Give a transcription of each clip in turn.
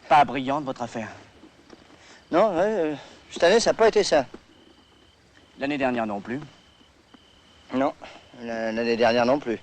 Pas brillante, votre affaire. Non, cette année, ça n'a pas été ça. L'année dernière non plus. Non, l'année dernière non plus.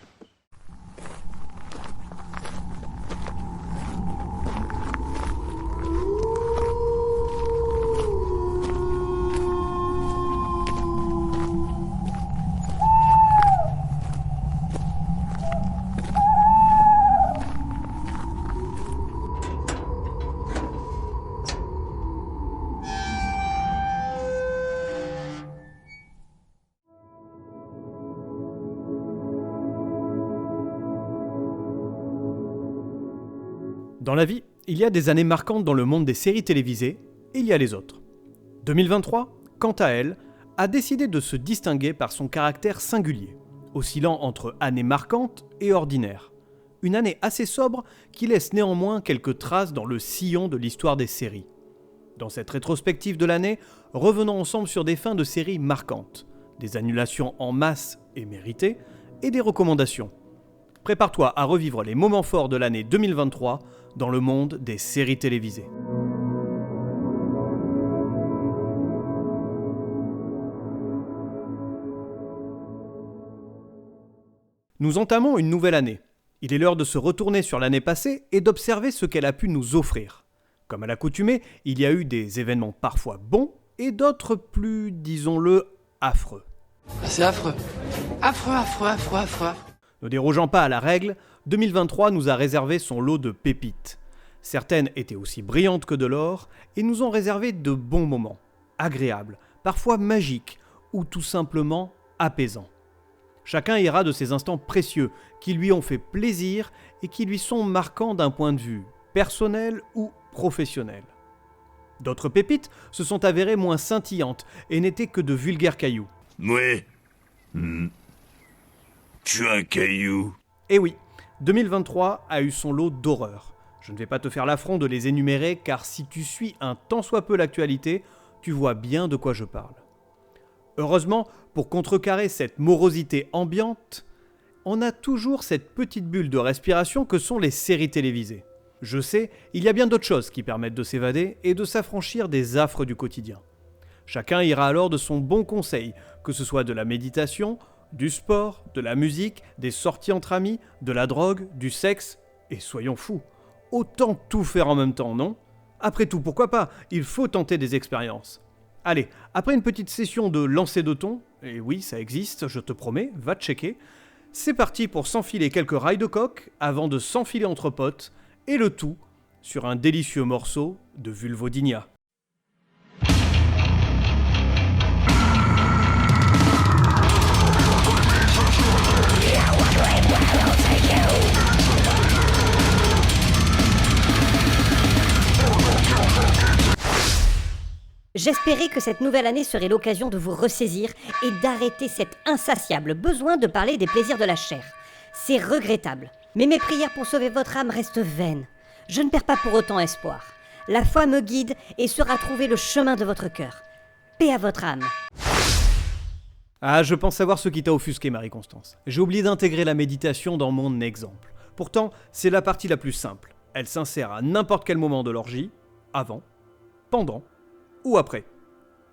Dans la vie, il y a des années marquantes dans le monde des séries télévisées, et il y a les autres. 2023, quant à elle, a décidé de se distinguer par son caractère singulier, oscillant entre année marquante et ordinaire. Une année assez sobre qui laisse néanmoins quelques traces dans le sillon de l'histoire des séries. Dans cette rétrospective de l'année, revenons ensemble sur des fins de séries marquantes, des annulations en masse et méritées, et des recommandations. Prépare-toi à revivre les moments forts de l'année 2023 dans le monde des séries télévisées. Nous entamons une nouvelle année. Il est l'heure de se retourner sur l'année passée et d'observer ce qu'elle a pu nous offrir. Comme à l'accoutumée, il y a eu des événements parfois bons et d'autres plus, disons-le, affreux. C'est affreux. Affreux. Ne dérogeant pas à la règle, 2023 nous a réservé son lot de pépites. Certaines étaient aussi brillantes que de l'or et nous ont réservé de bons moments, agréables, parfois magiques ou tout simplement apaisants. Chacun ira de ces instants précieux qui lui ont fait plaisir et qui lui sont marquants d'un point de vue personnel ou professionnel. D'autres pépites se sont avérées moins scintillantes et n'étaient que de vulgaires cailloux. Ouais. Tu es un caillou. Eh oui, 2023 a eu son lot d'horreurs. Je ne vais pas te faire l'affront de les énumérer car si tu suis un tant soit peu l'actualité, tu vois bien de quoi je parle. Heureusement, pour contrecarrer cette morosité ambiante, on a toujours cette petite bulle de respiration que sont les séries télévisées. Je sais, il y a bien d'autres choses qui permettent de s'évader et de s'affranchir des affres du quotidien. Chacun ira alors de son bon conseil, que ce soit de la méditation, du sport, de la musique, des sorties entre amis, de la drogue, du sexe, et soyons fous, autant tout faire en même temps, non ? Après tout, pourquoi pas ? Il faut tenter des expériences. Allez, après une petite session de lancer de thon, et oui, ça existe, je te promets, va checker, c'est parti pour s'enfiler quelques rails de coq avant de s'enfiler entre potes, et le tout sur un délicieux morceau de Vulvodynia. J'espérais que cette nouvelle année serait l'occasion de vous ressaisir et d'arrêter cet insatiable besoin de parler des plaisirs de la chair. C'est regrettable, mais mes prières pour sauver votre âme restent vaines. Je ne perds pas pour autant espoir. La foi me guide et saura trouver le chemin de votre cœur. Paix à votre âme. Ah, je pense savoir ce qui t'a offusqué, Marie-Constance. J'ai oublié d'intégrer la méditation dans mon exemple. Pourtant, c'est la partie la plus simple. Elle s'insère à n'importe quel moment de l'orgie, avant, pendant ou après.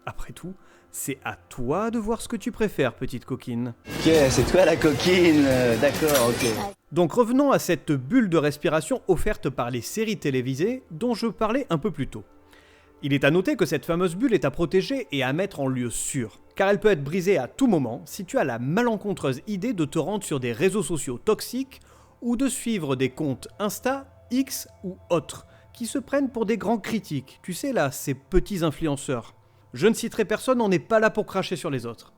Après tout, c'est à toi de voir ce que tu préfères, petite coquine. Ok, c'est toi la coquine, d'accord, ok. Donc revenons à cette bulle de respiration offerte par les séries télévisées dont je parlais un peu plus tôt. Il est à noter que cette fameuse bulle est à protéger et à mettre en lieu sûr, car elle peut être brisée à tout moment si tu as la malencontreuse idée de te rendre sur des réseaux sociaux toxiques ou de suivre des comptes Insta, X ou autres, qui se prennent pour des grands critiques, tu sais là, ces petits influenceurs. Je ne citerai personne, on n'est pas là pour cracher sur les autres.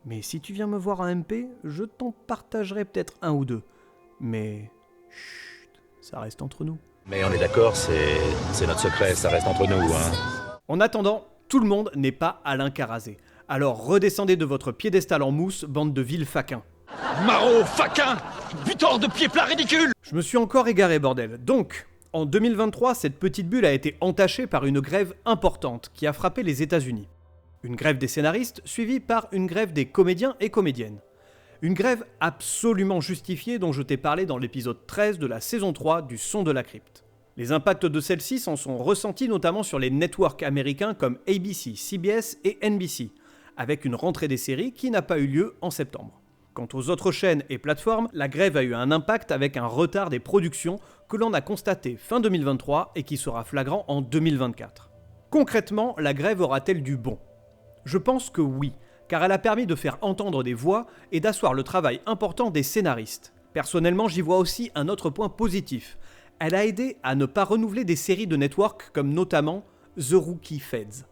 Mais si tu viens me voir en MP, je t'en partagerai peut-être un ou deux. Mais chut, ça reste entre nous. Mais on est d'accord, c'est notre secret, ça reste entre nous, hein. En attendant, tout le monde n'est pas Alain Carazé. Alors redescendez de votre piédestal en mousse, bande de vils faquins. Maraud, faquin, butor de pieds plats ridicule. Je me suis encore égaré, bordel. Donc, en 2023, cette petite bulle a été entachée par une grève importante qui a frappé les États-Unis. Une grève des scénaristes suivie par une grève des comédiens et comédiennes. Une grève absolument justifiée dont je t'ai parlé dans l'épisode 13 de la saison 3 du Son de la Crypte. Les impacts de celle-ci s'en sont ressentis notamment sur les networks américains comme ABC, CBS et NBC, avec une rentrée des séries qui n'a pas eu lieu en septembre. Quant aux autres chaînes et plateformes, la grève a eu un impact avec un retard des productions que l'on a constaté fin 2023 et qui sera flagrant en 2024. Concrètement, la grève aura-t-elle du bon ? Je pense que oui, car elle a permis de faire entendre des voix et d'asseoir le travail important des scénaristes. Personnellement, j'y vois aussi un autre point positif. Elle a aidé à ne pas renouveler des séries de network comme notamment The Rookie Feds.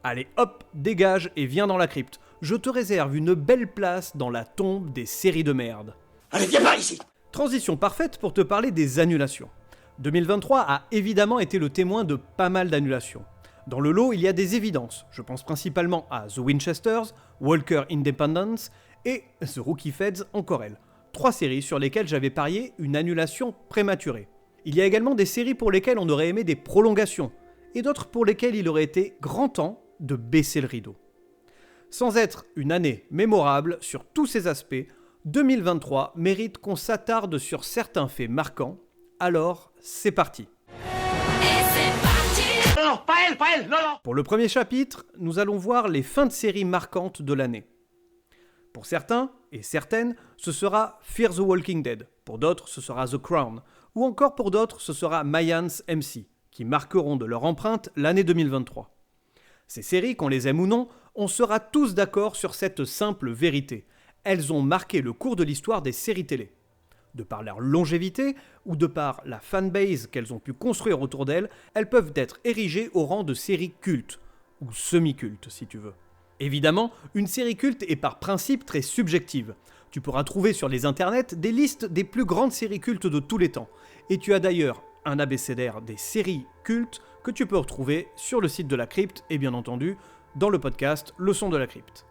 Allez hop, dégage et viens dans la crypte. Je te réserve une belle place dans la tombe des séries de merde. Allez, viens par ici. Transition parfaite pour te parler des annulations. 2023 a évidemment été le témoin de pas mal d'annulations. Dans le lot, il y a des évidences. Je pense principalement à The Winchesters, Walker Independence et The Rookie Feds encore elle. 3 séries sur lesquelles j'avais parié une annulation prématurée. Il y a également des séries pour lesquelles on aurait aimé des prolongations, et d'autres pour lesquelles il aurait été grand temps de baisser le rideau. Sans être une année mémorable sur tous ces aspects, 2023 mérite qu'on s'attarde sur certains faits marquants. Alors, c'est parti. Non, pas elle, non. Pour le premier chapitre, nous allons voir les fins de séries marquantes de l'année. Pour certains et certaines, ce sera Fear the Walking Dead. Pour d'autres, ce sera The Crown. Ou encore pour d'autres, ce sera Mayans MC, qui marqueront de leur empreinte l'année 2023. Ces séries, qu'on les aime ou non, on sera tous d'accord sur cette simple vérité. Elles ont marqué le cours de l'histoire des séries télé. De par leur longévité, ou de par la fanbase qu'elles ont pu construire autour d'elles, elles peuvent être érigées au rang de séries cultes, ou semi-cultes si tu veux. Évidemment, une série culte est par principe très subjective. Tu pourras trouver sur les internets des listes des plus grandes séries cultes de tous les temps. Et tu as d'ailleurs un abécédaire des séries cultes que tu peux retrouver sur le site de la crypte et bien entendu dans le podcast Le Son de la Crypte.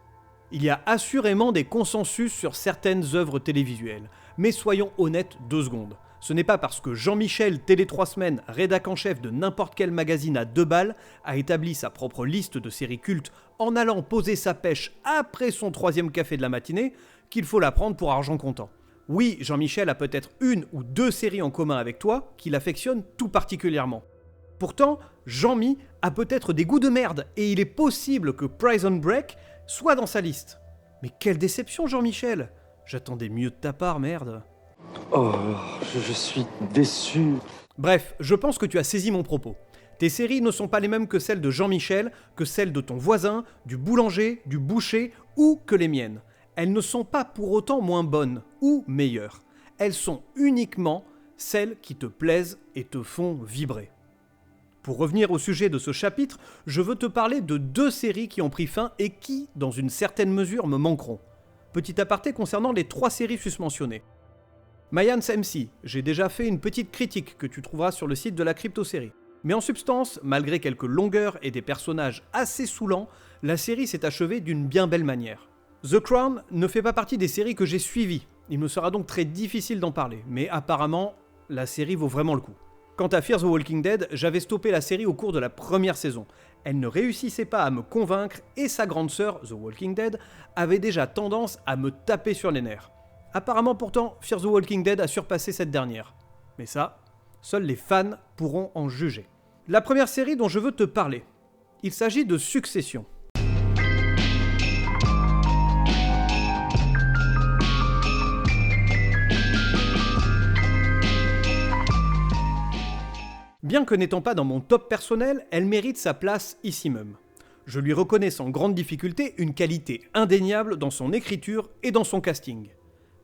Il y a assurément des consensus sur certaines œuvres télévisuelles, mais soyons honnêtes 2 secondes. Ce n'est pas parce que Jean-Michel, Télé 3 semaines, rédac en chef de n'importe quel magazine à 2 balles, a établi sa propre liste de séries cultes en allant poser sa pêche après son 3e café de la matinée, qu'il faut la prendre pour argent comptant. Oui, Jean-Michel a peut-être 1 ou 2 séries en commun avec toi qu'il affectionne tout particulièrement. Pourtant, Jean-Mi a peut-être des goûts de merde et il est possible que Prison Break soit dans sa liste. Mais quelle déception, Jean-Michel! J'attendais mieux de ta part, merde. Oh, je suis déçu. Bref, je pense que tu as saisi mon propos. Tes séries ne sont pas les mêmes que celles de Jean-Michel, que celles de ton voisin, du boulanger, du boucher ou que les miennes. Elles ne sont pas pour autant moins bonnes ou meilleures. Elles sont uniquement celles qui te plaisent et te font vibrer. Pour revenir au sujet de ce chapitre, je veux te parler de 2 séries qui ont pris fin et qui, dans une certaine mesure, me manqueront. Petit aparté concernant les 3 séries susmentionnées. Mayans MC, j'ai déjà fait une petite critique que tu trouveras sur le site de la crypto-série. Mais en substance, malgré quelques longueurs et des personnages assez saoulants, la série s'est achevée d'une bien belle manière. The Crown ne fait pas partie des séries que j'ai suivies, il me sera donc très difficile d'en parler, mais apparemment, la série vaut vraiment le coup. Quant à Fear the Walking Dead, j'avais stoppé la série au cours de la première saison. Elle ne réussissait pas à me convaincre et sa grande sœur, The Walking Dead, avait déjà tendance à me taper sur les nerfs. Apparemment pourtant, Fear the Walking Dead a surpassé cette dernière. Mais ça, seuls les fans pourront en juger. La première série dont je veux te parler, il s'agit de Succession. Bien que n'étant pas dans mon top personnel, elle mérite sa place ici même. Je lui reconnais sans grande difficulté une qualité indéniable dans son écriture et dans son casting.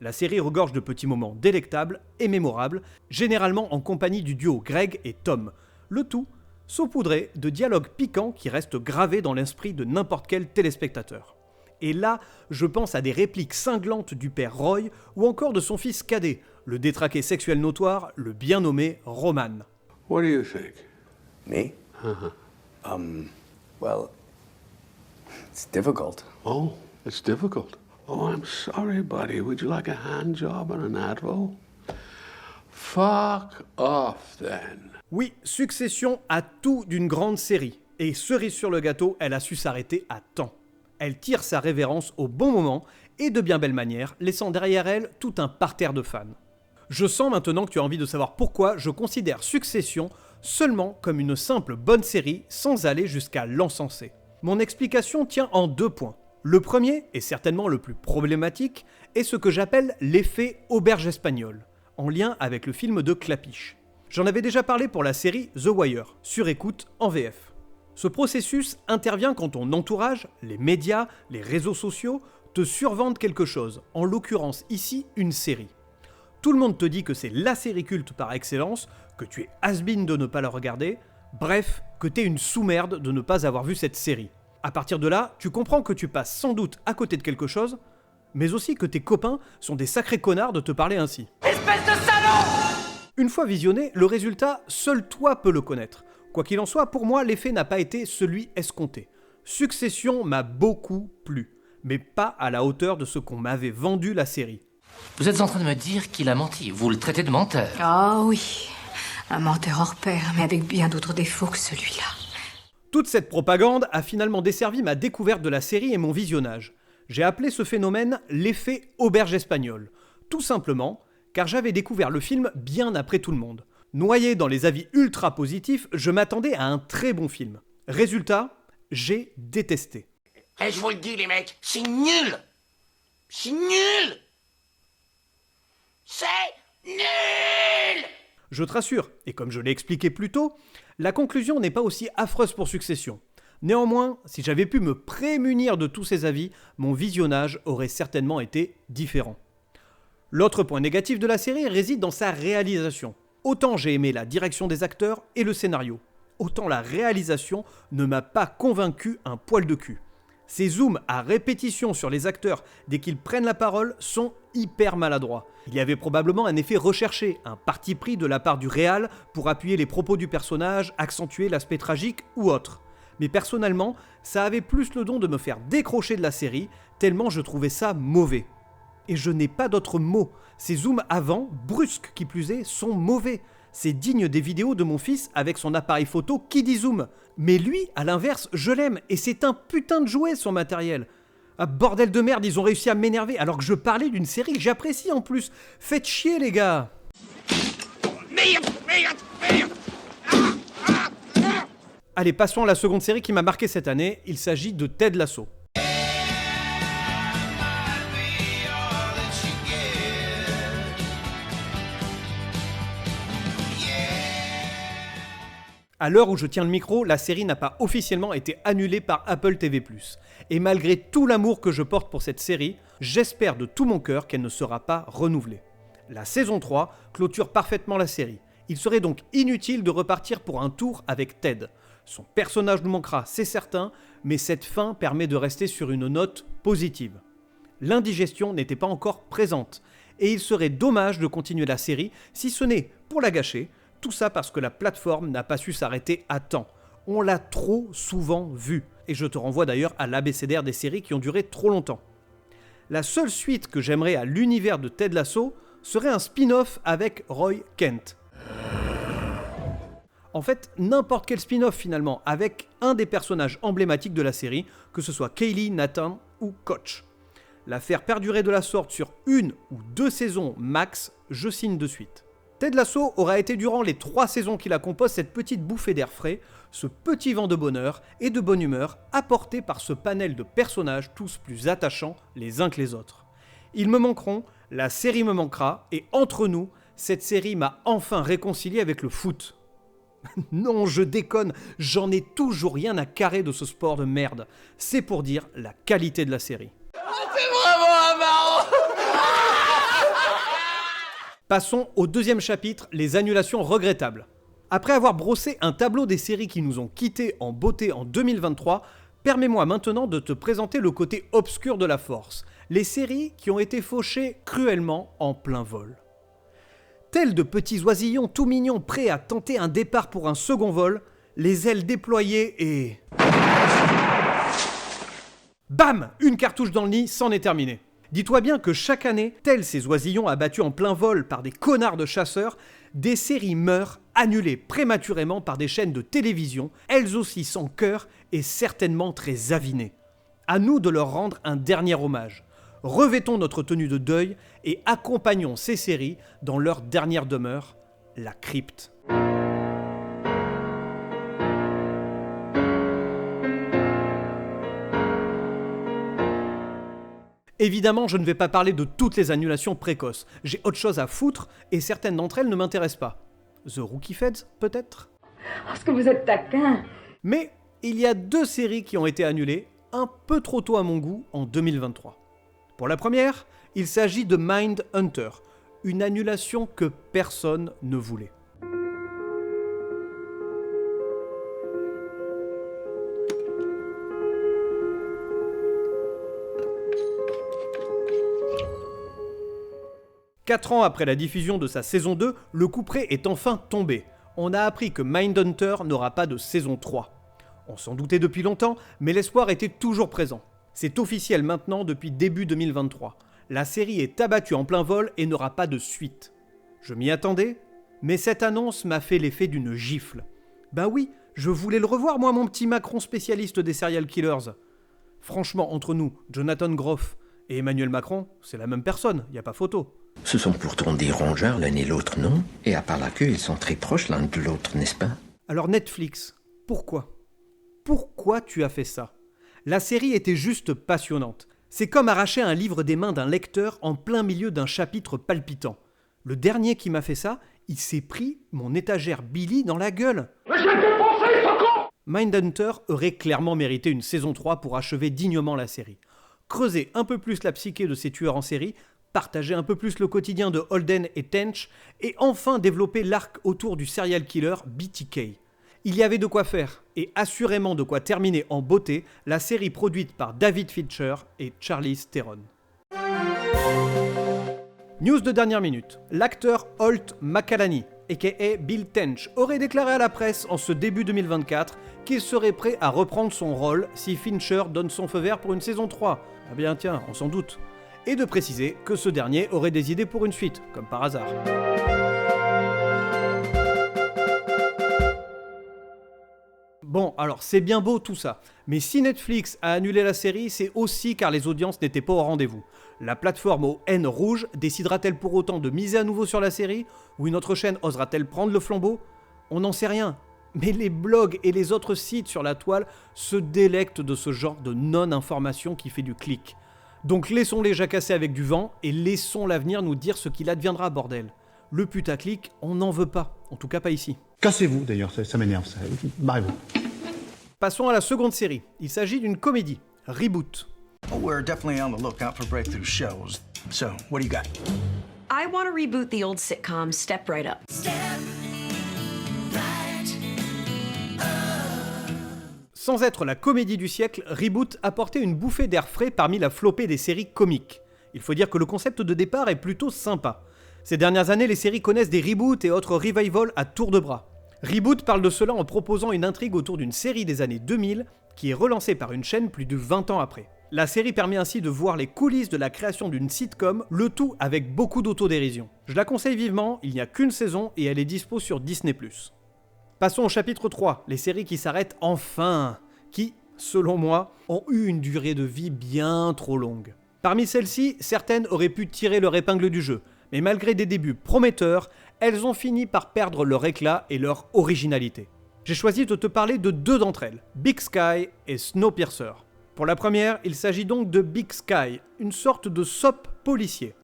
La série regorge de petits moments délectables et mémorables, généralement en compagnie du duo Greg et Tom, le tout saupoudré de dialogues piquants qui restent gravés dans l'esprit de n'importe quel téléspectateur. Et là, je pense à des répliques cinglantes du père Roy ou encore de son fils cadet, le détraqué sexuel notoire, le bien nommé Roman. What do you think? Me? Well, it's difficult. Oh, it's difficult. Oh, I'm sorry, buddy. Would you like a hand job and an Advil? Fuck off, then. Oui, Succession a tout d'une grande série. Et cerise sur le gâteau, elle a su s'arrêter à temps. Elle tire sa révérence au bon moment et de bien belle manière, laissant derrière elle tout un parterre de fans. Je sens maintenant que tu as envie de savoir pourquoi je considère Succession seulement comme une simple bonne série sans aller jusqu'à l'encenser. Mon explication tient en 2 points. Le premier, et certainement le plus problématique, est ce que j'appelle l'effet auberge espagnole, en lien avec le film de Clapiche. J'en avais déjà parlé pour la série The Wire, sur écoute en VF. Ce processus intervient quand ton entourage, les médias, les réseaux sociaux, te survendent quelque chose, en l'occurrence ici une série. Tout le monde te dit que c'est la série culte par excellence, que tu es has-been de ne pas la regarder, bref, que t'es une sous-merde de ne pas avoir vu cette série. À partir de là, tu comprends que tu passes sans doute à côté de quelque chose, mais aussi que tes copains sont des sacrés connards de te parler ainsi. Espèce de salaud! Une fois visionné, le résultat, seul toi peux le connaître. Quoi qu'il en soit, pour moi, l'effet n'a pas été celui escompté. Succession m'a beaucoup plu, mais pas à la hauteur de ce qu'on m'avait vendu la série. Vous êtes en train de me dire qu'il a menti. Vous le traitez de menteur. Ah oui, un menteur hors pair, mais avec bien d'autres défauts que celui-là. Toute cette propagande a finalement desservi ma découverte de la série et mon visionnage. J'ai appelé ce phénomène l'effet auberge espagnole. Tout simplement, car j'avais découvert le film bien après tout le monde. Noyé dans les avis ultra positifs, je m'attendais à un très bon film. Résultat, j'ai détesté. Eh, je vous le dis, les mecs, c'est nul! C'est nul! C'est nul! Je te rassure, et comme je l'ai expliqué plus tôt, la conclusion n'est pas aussi affreuse pour Succession. Néanmoins, si j'avais pu me prémunir de tous ces avis, mon visionnage aurait certainement été différent. L'autre point négatif de la série réside dans sa réalisation. Autant j'ai aimé la direction des acteurs et le scénario, autant la réalisation ne m'a pas convaincu un poil de cul. Ces zooms à répétition sur les acteurs dès qu'ils prennent la parole sont hyper maladroits. Il y avait probablement un effet recherché, un parti pris de la part du réal pour appuyer les propos du personnage, accentuer l'aspect tragique ou autre. Mais personnellement, ça avait plus le don de me faire décrocher de la série, tellement je trouvais ça mauvais. Et je n'ai pas d'autres mots. Ces zooms avant, brusques qui plus est, sont mauvais. C'est digne des vidéos de mon fils avec son appareil photo qui dit zoom. Mais lui, à l'inverse, je l'aime et c'est un putain de jouet son matériel. Ah, bordel de merde, ils ont réussi à m'énerver alors que je parlais d'une série que j'apprécie en plus. Faites chier les gars. Merde! Allez, passons à la seconde série qui m'a marqué cette année. Il s'agit de Ted Lasso. À l'heure où je tiens le micro, la série n'a pas officiellement été annulée par Apple TV+. Et malgré tout l'amour que je porte pour cette série, j'espère de tout mon cœur qu'elle ne sera pas renouvelée. La saison 3 clôture parfaitement la série. Il serait donc inutile de repartir pour un tour avec Ted. Son personnage nous manquera, c'est certain, mais cette fin permet de rester sur une note positive. L'indigestion n'était pas encore présente, et il serait dommage de continuer la série si ce n'est pour la gâcher. Tout ça parce que la plateforme n'a pas su s'arrêter à temps. On l'a trop souvent vu. Et je te renvoie d'ailleurs à l'abécédaire des séries qui ont duré trop longtemps. La seule suite que j'aimerais à l'univers de Ted Lasso serait un spin-off avec Roy Kent. En fait, n'importe quel spin-off finalement, avec un des personnages emblématiques de la série, que ce soit Kaylee, Nathan ou Coach. La faire perdurer de la sorte sur 1 ou 2 saisons max, je signe de suite. Ted Lasso aura été durant les 3 saisons qui la composent cette petite bouffée d'air frais, ce petit vent de bonheur et de bonne humeur apporté par ce panel de personnages tous plus attachants les uns que les autres. Ils me manqueront, la série me manquera, et entre nous, cette série m'a enfin réconcilié avec le foot. Non, je déconne, j'en ai toujours rien à carrer de ce sport de merde. C'est pour dire la qualité de la série. C'est vraiment un marrant! Passons au deuxième chapitre, les annulations regrettables. Après avoir brossé un tableau des séries qui nous ont quittés en beauté en 2023, permets-moi maintenant de te présenter le côté obscur de la force, les séries qui ont été fauchées cruellement en plein vol. Tels de petits oisillons tout mignons prêts à tenter un départ pour un second vol, les ailes déployées et... Bam! Une cartouche dans le nid, c'en est terminé. Dis-toi bien que chaque année, tels ces oisillons abattus en plein vol par des connards de chasseurs, des séries meurent, annulées prématurément par des chaînes de télévision, elles aussi sans cœur et certainement très avinées. À nous de leur rendre un dernier hommage. Revêtons notre tenue de deuil et accompagnons ces séries dans leur dernière demeure, la crypte. Évidemment, je ne vais pas parler de toutes les annulations précoces. J'ai autre chose à foutre et certaines d'entre elles ne m'intéressent pas. The Rookie Feds, peut-être ? Parce que vous êtes taquin. Mais il y a 2 séries qui ont été annulées, un peu trop tôt à mon goût, en 2023. Pour la première, il s'agit de Mindhunter, une annulation que personne ne voulait. Quatre ans après la diffusion de sa saison 2, le couperet est enfin tombé. On a appris que Mindhunter n'aura pas de saison 3. On s'en doutait depuis longtemps, mais l'espoir était toujours présent. C'est officiel maintenant depuis début 2023. La série est abattue en plein vol et n'aura pas de suite. Je m'y attendais, mais cette annonce m'a fait l'effet d'une gifle. Bah oui, je voulais le revoir moi, mon petit Macron spécialiste des serial killers. Franchement, entre nous, Jonathan Groff et Emmanuel Macron, c'est la même personne, y a pas photo. Ce sont pourtant des rongeurs l'un et l'autre, non? Et à part la queue, ils sont très proches l'un de l'autre, n'est-ce pas? Alors Netflix, pourquoi? Pourquoi tu as fait ça? La série était juste passionnante. C'est comme arracher un livre des mains d'un lecteur en plein milieu d'un chapitre palpitant. Le dernier qui m'a fait ça, il s'est pris mon étagère Billy dans la gueule. Mais j'ai dépensé ce con! Mindhunter aurait clairement mérité une saison 3 pour achever dignement la série. Creuser un peu plus la psyché de ces tueurs en série, partager un peu plus le quotidien de Holden et Tench, et enfin développer l'arc autour du serial killer BTK. Il y avait de quoi faire, et assurément de quoi terminer en beauté la série produite par David Fincher et Charlize Theron. News de dernière minute. L'acteur Holt McCallany, a.k.a. Bill Tench, aurait déclaré à la presse en ce début 2024 qu'il serait prêt à reprendre son rôle si Fincher donne son feu vert pour une saison 3. Ah bien tiens, on s'en doute. Et de préciser que ce dernier aurait des idées pour une suite, comme par hasard. Bon, alors c'est bien beau tout ça, mais si Netflix a annulé la série, c'est aussi car les audiences n'étaient pas au rendez-vous. La plateforme aux haines rouges décidera-t-elle pour autant de miser à nouveau sur la série? Ou une autre chaîne osera-t-elle prendre le flambeau? On n'en sait rien. Mais les blogs et les autres sites sur la toile se délectent de ce genre de non-information qui fait du clic. Donc laissons-les jacasser avec du vent et laissons l'avenir nous dire ce qu'il adviendra, bordel. Le putaclic, on n'en veut pas, en tout cas pas ici. Cassez-vous d'ailleurs, ça m'énerve, ça. Barrez-vous. Passons à la seconde série. Il s'agit d'une comédie, Reboot. Oh, we're definitely on the lookout for breakthrough shows. So, what do you got? I want to reboot the old sitcom Step Right Up. Sans être la comédie du siècle, Reboot apportait une bouffée d'air frais parmi la flopée des séries comiques. Il faut dire que le concept de départ est plutôt sympa. Ces dernières années, les séries connaissent des reboots et autres revivals à tour de bras. Reboot parle de cela en proposant une intrigue autour d'une série des années 2000 qui est relancée par une chaîne plus de 20 ans après. La série permet ainsi de voir les coulisses de la création d'une sitcom, le tout avec beaucoup d'autodérision. Je la conseille vivement, il n'y a qu'une saison et elle est dispo sur Disney+. Passons au chapitre 3, les séries qui s'arrêtent enfin, qui, selon moi, ont eu une durée de vie bien trop longue. Parmi celles-ci, certaines auraient pu tirer leur épingle du jeu, mais malgré des débuts prometteurs, elles ont fini par perdre leur éclat et leur originalité. J'ai choisi de te parler de 2 d'entre elles, Big Sky et Snowpiercer. Pour la première, il s'agit donc de Big Sky, une sorte de soap policier.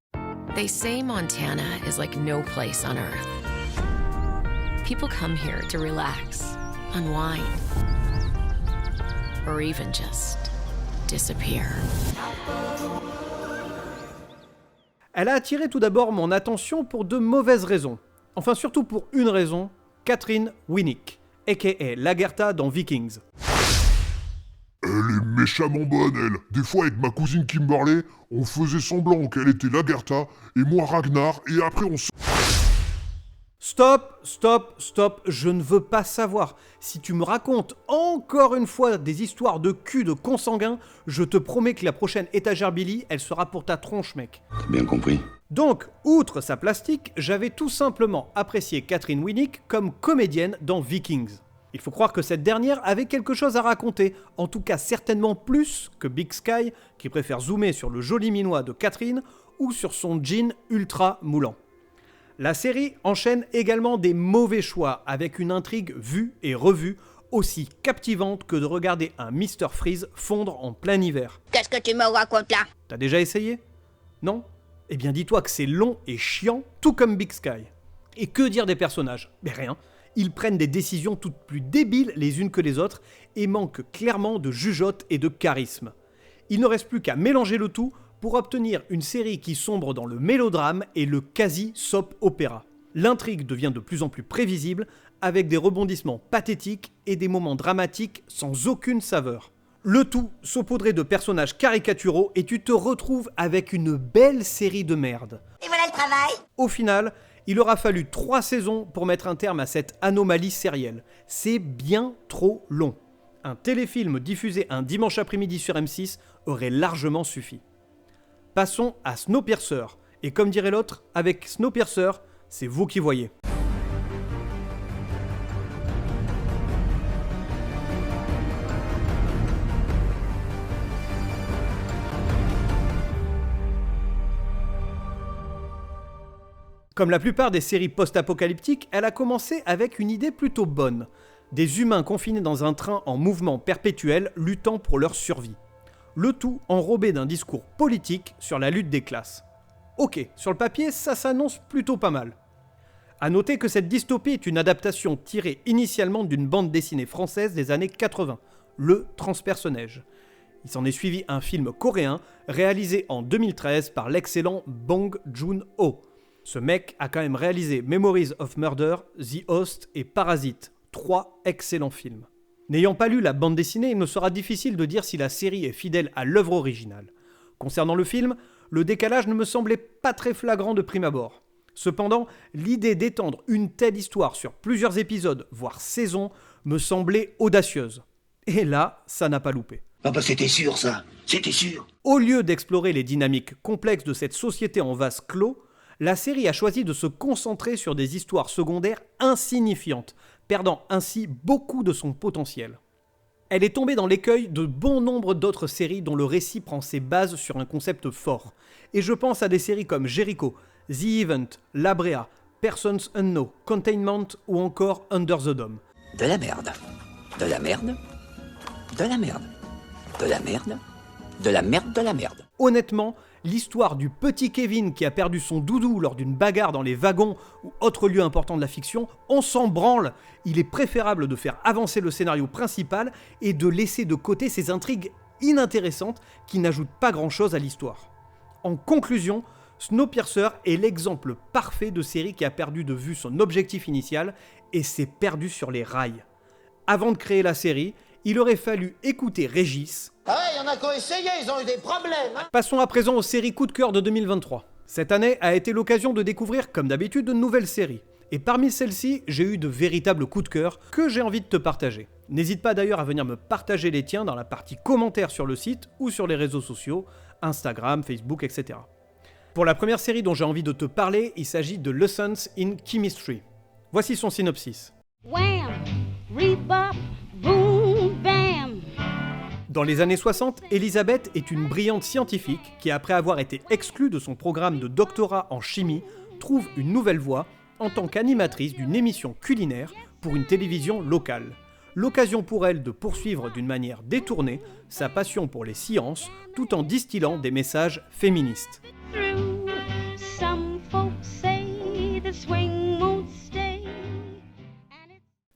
They say Montana is like no place on earth. People come here to relax, unwind, or even just disappear. Elle a attiré tout d'abord mon attention pour de mauvaises raisons. Enfin surtout pour une raison, Catherine Winnick, a.k.a. Lagertha dans Vikings. Elle est méchamment bonne, elle. Des fois, avec ma cousine Kimberly, on faisait semblant qu'elle était Lagertha, et moi Ragnar, et après on... Stop, stop, stop, je ne veux pas savoir. Si tu me racontes encore une fois des histoires de cul de consanguin, je te promets que la prochaine étagère Billy, elle sera pour ta tronche, mec. T'as bien compris. Donc, outre sa plastique, j'avais tout simplement apprécié Catherine Winnick comme comédienne dans Vikings. Il faut croire que cette dernière avait quelque chose à raconter, en tout cas certainement plus que Big Sky, qui préfère zoomer sur le joli minois de Catherine ou sur son jean ultra moulant. La série enchaîne également des mauvais choix avec une intrigue vue et revue aussi captivante que de regarder un Mr Freeze fondre en plein hiver. Qu'est-ce que tu me racontes là? T'as déjà essayé? Non? Eh bien dis-toi que c'est long et chiant, tout comme Big Sky. Et que dire des personnages? Ben rien. Ils prennent des décisions toutes plus débiles les unes que les autres et manquent clairement de jugeote et de charisme. Il ne reste plus qu'à mélanger le tout pour obtenir une série qui sombre dans le mélodrame et le quasi-soap-opéra. L'intrigue devient de plus en plus prévisible, avec des rebondissements pathétiques et des moments dramatiques sans aucune saveur. Le tout saupoudré de personnages caricaturaux et tu te retrouves avec une belle série de merde. Et voilà le travail. Au final, il aura fallu 3 saisons pour mettre un terme à cette anomalie sérielle. C'est bien trop long. Un téléfilm diffusé un dimanche après-midi sur M6 aurait largement suffi. Passons à Snowpiercer. Et comme dirait l'autre, avec Snowpiercer, c'est vous qui voyez. Comme la plupart des séries post-apocalyptiques, elle a commencé avec une idée plutôt bonne. Des humains confinés dans un train en mouvement perpétuel luttant pour leur survie. Le tout enrobé d'un discours politique sur la lutte des classes. Ok, sur le papier, ça s'annonce plutôt pas mal. A noter que cette dystopie est une adaptation tirée initialement d'une bande dessinée française des années 80, le Transperce-Neige. Il s'en est suivi un film coréen réalisé en 2013 par l'excellent Bong Joon-ho. Ce mec a quand même réalisé Memories of Murder, The Host et Parasite, 3 excellents films. N'ayant pas lu la bande dessinée, il me sera difficile de dire si la série est fidèle à l'œuvre originale. Concernant le film, le décalage ne me semblait pas très flagrant de prime abord. Cependant, l'idée d'étendre une telle histoire sur plusieurs épisodes, voire saisons, me semblait audacieuse. Et là, ça n'a pas loupé. Ah bah c'était sûr ça, c'était sûr. Au lieu d'explorer les dynamiques complexes de cette société en vase clos, la série a choisi de se concentrer sur des histoires secondaires insignifiantes, perdant ainsi beaucoup de son potentiel. Elle est tombée dans l'écueil de bon nombre d'autres séries dont le récit prend ses bases sur un concept fort. Et je pense à des séries comme Jericho, The Event, La Brea, Persons Unknown, Containment ou encore Under the Dome. De la merde. De la merde. De la merde. De la merde. De la merde de la merde. Honnêtement, l'histoire du petit Kevin qui a perdu son doudou lors d'une bagarre dans les wagons ou autre lieu important de la fiction, on s'en branle. Il est préférable de faire avancer le scénario principal et de laisser de côté ces intrigues inintéressantes qui n'ajoutent pas grand-chose à l'histoire. En conclusion, Snowpiercer est l'exemple parfait de série qui a perdu de vue son objectif initial et s'est perdu sur les rails. Avant de créer la série, il aurait fallu écouter Régis. Ah ouais, y'en a qui ont essayé, ils ont eu des problèmes, hein. Passons à présent aux séries coup de cœur de 2023. Cette année a été l'occasion de découvrir, comme d'habitude, de nouvelles séries. Et parmi celles-ci, j'ai eu de véritables coups de cœur que j'ai envie de te partager. N'hésite pas d'ailleurs à venir me partager les tiens dans la partie commentaires sur le site ou sur les réseaux sociaux, Instagram, Facebook, etc. Pour la première série dont j'ai envie de te parler, il s'agit de Lessons in Chemistry. Voici son synopsis. Wham! Rebop! Boom! Bam! Dans les années 60, Elisabeth est une brillante scientifique qui, après avoir été exclue de son programme de doctorat en chimie, trouve une nouvelle voie en tant qu'animatrice d'une émission culinaire pour une télévision locale. L'occasion pour elle de poursuivre d'une manière détournée sa passion pour les sciences tout en distillant des messages féministes.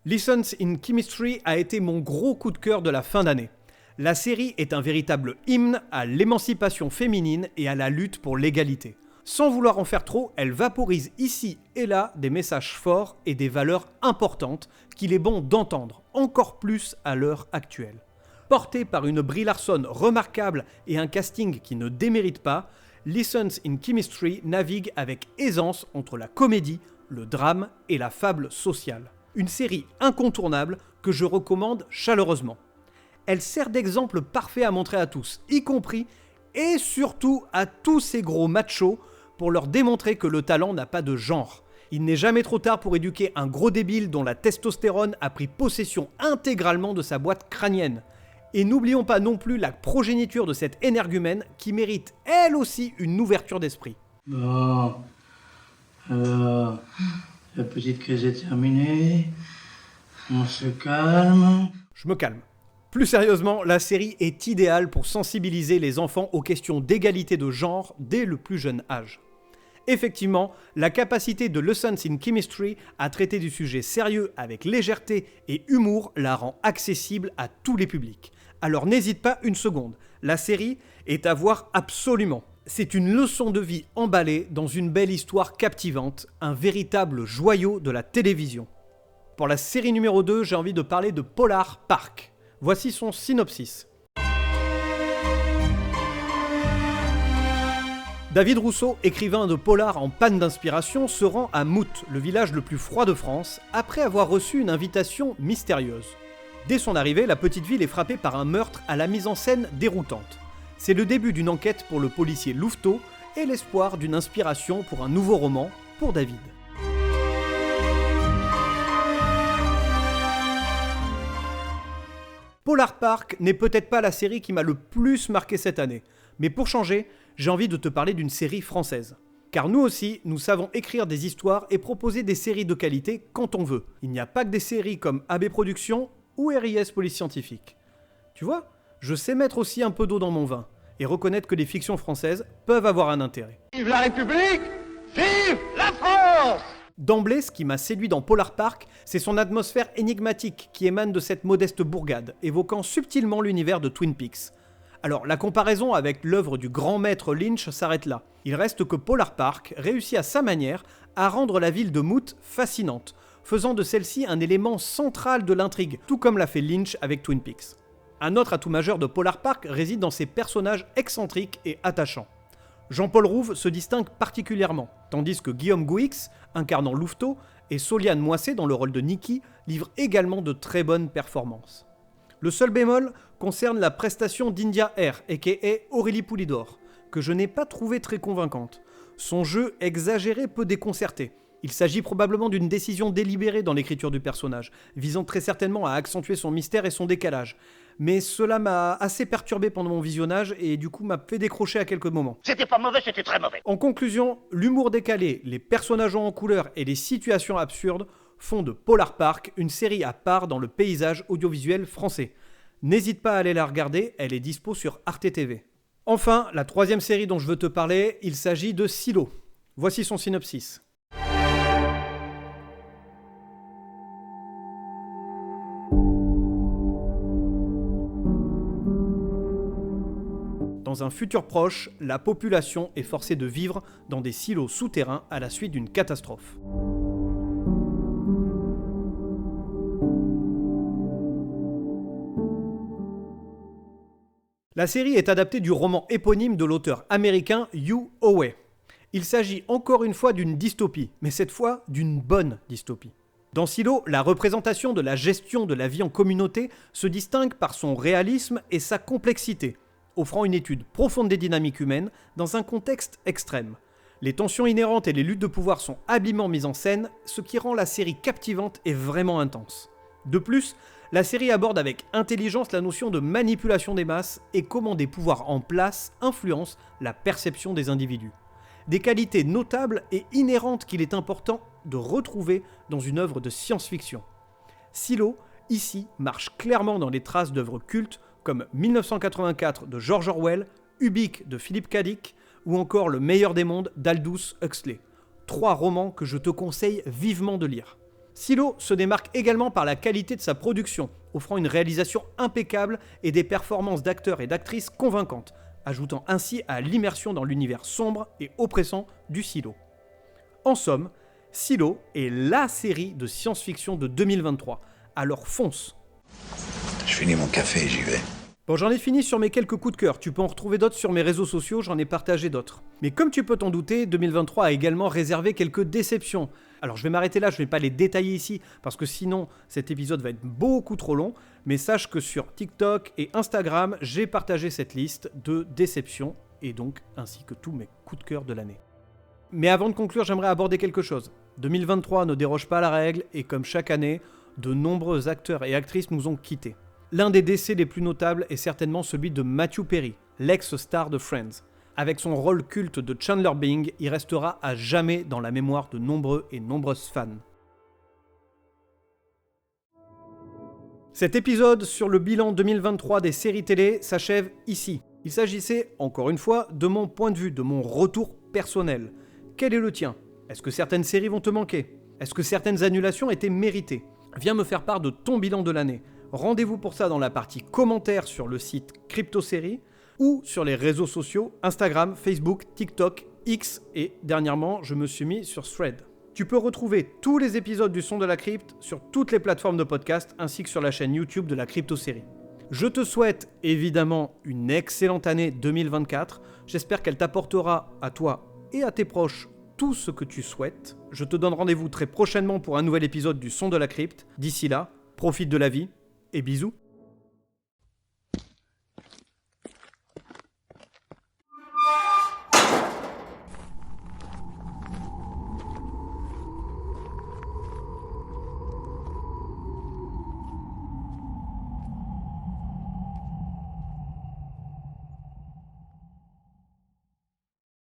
Lessons in Chemistry a été mon gros coup de cœur de la fin d'année. La série est un véritable hymne à l'émancipation féminine et à la lutte pour l'égalité. Sans vouloir en faire trop, elle vaporise ici et là des messages forts et des valeurs importantes qu'il est bon d'entendre, encore plus à l'heure actuelle. Portée par une Brie Larson remarquable et un casting qui ne démérite pas, Lessons in Chemistry navigue avec aisance entre la comédie, le drame et la fable sociale. Une série incontournable que je recommande chaleureusement. Elle sert d'exemple parfait à montrer à tous, y compris et surtout à tous ces gros machos, pour leur démontrer que le talent n'a pas de genre. Il n'est jamais trop tard pour éduquer un gros débile dont la testostérone a pris possession intégralement de sa boîte crânienne. Et n'oublions pas non plus la progéniture de cette énergumène qui mérite elle aussi une ouverture d'esprit. Bon, alors, la petite crise est terminée. On se calme. Je me calme. Plus sérieusement, la série est idéale pour sensibiliser les enfants aux questions d'égalité de genre dès le plus jeune âge. Effectivement, la capacité de Lessons in Chemistry à traiter du sujet sérieux avec légèreté et humour la rend accessible à tous les publics. Alors n'hésite pas une seconde, la série est à voir absolument. C'est une leçon de vie emballée dans une belle histoire captivante, un véritable joyau de la télévision. Pour la série numéro 2, j'ai envie de parler de Polar Park. Voici son synopsis. David Rousseau, écrivain de polar en panne d'inspiration, se rend à Mout, le village le plus froid de France, après avoir reçu une invitation mystérieuse. Dès son arrivée, la petite ville est frappée par un meurtre à la mise en scène déroutante. C'est le début d'une enquête pour le policier Louveteau et l'espoir d'une inspiration pour un nouveau roman pour David. Polar Park n'est peut-être pas la série qui m'a le plus marqué cette année, mais pour changer, j'ai envie de te parler d'une série française. Car nous aussi, nous savons écrire des histoires et proposer des séries de qualité quand on veut. Il n'y a pas que des séries comme AB Productions ou RIS Police Scientifique. Tu vois, je sais mettre aussi un peu d'eau dans mon vin et reconnaître que les fictions françaises peuvent avoir un intérêt. Vive la République! Vive la France! D'emblée, ce qui m'a séduit dans Polar Park, c'est son atmosphère énigmatique qui émane de cette modeste bourgade, évoquant subtilement l'univers de Twin Peaks. Alors, la comparaison avec l'œuvre du grand maître Lynch s'arrête là. Il reste que Polar Park réussit à sa manière à rendre la ville de Mout fascinante, faisant de celle-ci un élément central de l'intrigue, tout comme l'a fait Lynch avec Twin Peaks. Un autre atout majeur de Polar Park réside dans ses personnages excentriques et attachants. Jean-Paul Rouve se distingue particulièrement, tandis que Guillaume Gouix, incarnant Louveteau, et Soliane Moissé dans le rôle de Nikki, livrent également de très bonnes performances. Le seul bémol concerne la prestation d'India Air, a.k.a. Aurélie Poulidor, que je n'ai pas trouvé très convaincante. Son jeu exagéré peut déconcerter. Il s'agit probablement d'une décision délibérée dans l'écriture du personnage, visant très certainement à accentuer son mystère et son décalage. Mais cela m'a assez perturbé pendant mon visionnage et du coup m'a fait décrocher à quelques moments. C'était pas mauvais, c'était très mauvais. En conclusion, l'humour décalé, les personnages en couleur et les situations absurdes font de Polar Park une série à part dans le paysage audiovisuel français. N'hésite pas à aller la regarder, elle est dispo sur Arte TV. Enfin, la troisième série dont je veux te parler, il s'agit de Silo. Voici son synopsis. Dans un futur proche, la population est forcée de vivre dans des silos souterrains à la suite d'une catastrophe. La série est adaptée du roman éponyme de l'auteur américain Hugh Howey. Il s'agit encore une fois d'une dystopie, mais cette fois d'une bonne dystopie. Dans Silo, la représentation de la gestion de la vie en communauté se distingue par son réalisme et sa complexité, offrant une étude profonde des dynamiques humaines dans un contexte extrême. Les tensions inhérentes et les luttes de pouvoir sont habilement mises en scène, ce qui rend la série captivante et vraiment intense. De plus, la série aborde avec intelligence la notion de manipulation des masses et comment des pouvoirs en place influencent la perception des individus. Des qualités notables et inhérentes qu'il est important de retrouver dans une œuvre de science-fiction. Silo, ici, marche clairement dans les traces d'œuvres cultes comme 1984 de George Orwell, Ubik de Philip K. Dick ou encore Le meilleur des mondes d'Aldous Huxley. 3 romans que je te conseille vivement de lire. Silo se démarque également par la qualité de sa production, offrant une réalisation impeccable et des performances d'acteurs et d'actrices convaincantes, ajoutant ainsi à l'immersion dans l'univers sombre et oppressant du Silo. En somme, Silo est LA série de science-fiction de 2023, alors fonce. Je finis mon café et j'y vais. Bon, j'en ai fini sur mes quelques coups de cœur, tu peux en retrouver d'autres sur mes réseaux sociaux, j'en ai partagé d'autres. Mais comme tu peux t'en douter, 2023 a également réservé quelques déceptions. Alors je vais m'arrêter là, je ne vais pas les détailler ici, parce que sinon cet épisode va être beaucoup trop long, mais sache que sur TikTok et Instagram, j'ai partagé cette liste de déceptions, et donc ainsi que tous mes coups de cœur de l'année. Mais avant de conclure, j'aimerais aborder quelque chose. 2023 ne déroge pas à la règle, et comme chaque année, de nombreux acteurs et actrices nous ont quittés. L'un des décès les plus notables est certainement celui de Matthew Perry, l'ex-star de Friends. Avec son rôle culte de Chandler Bing, il restera à jamais dans la mémoire de nombreux et nombreuses fans. Cet épisode sur le bilan 2023 des séries télé s'achève ici. Il s'agissait, encore une fois, de mon point de vue, de mon retour personnel. Quel est le tien ? Est-ce que certaines séries vont te manquer ? Est-ce que certaines annulations étaient méritées ? Viens me faire part de ton bilan de l'année. Rendez-vous pour ça dans la partie commentaires sur le site CryptoSérie ou sur les réseaux sociaux Instagram, Facebook, TikTok, X et dernièrement, je me suis mis sur Thread. Tu peux retrouver tous les épisodes du Son de la Crypte sur toutes les plateformes de podcast ainsi que sur la chaîne YouTube de la CryptoSérie. Je te souhaite évidemment une excellente année 2024. J'espère qu'elle t'apportera à toi et à tes proches tout ce que tu souhaites. Je te donne rendez-vous très prochainement pour un nouvel épisode du Son de la Crypte. D'ici là, profite de la vie et bisous.